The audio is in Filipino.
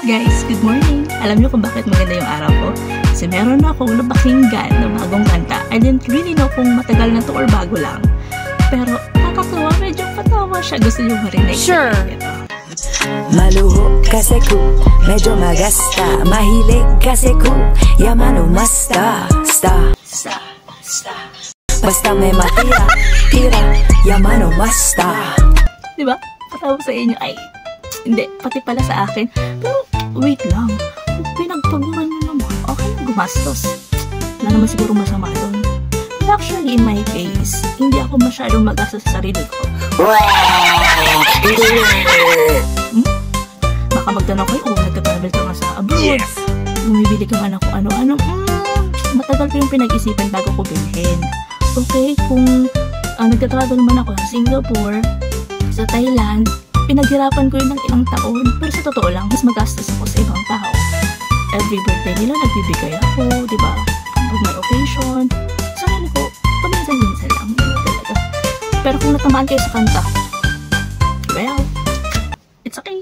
Guys, good morning! Alam niyo kung bakit maganda yung araw ko? Kasi meron akong napakinggan na bagong kanta. I didn't really know kung matagal na to or bago lang. Pero nakakatawa, medyo patawa siya. Gusto niyo marinig? Sure! Maluho kasi ku, medyo magasta. Mahilig kasi ku, yaman o masta. Basta may matira, tira, yaman o masta. Diba? Patawa sa inyo. Ay, hindi. Pati pala sa akin. Pero, wait lang. Pinagpaguran nyo naman. Okay, gumastos. Wala naman siguro masama doon. But actually, in my case, hindi ako masyadong mag-gastos sa sarili ko. Baka magtanong kayo, nagka-travel ka nga sa abroad. Yes. Bumibili ka nga na kung ano-ano. Matagal ko yung pinag-isipan bago ko bilhin. Okay, kung nagka-travel man ako sa Singapore, sa Thailand, pinaghirapan ko yun ng ilang taon. Pero sa totoo lang, mas magastos ako sa ibang tao. Every birthday nila, nagbibigay ako, di ba? Pag may occasion. Sa sarili ko, paminsan-minsan lang. Talaga. Pero kung natamaan kayo sa kanta, well, it's okay.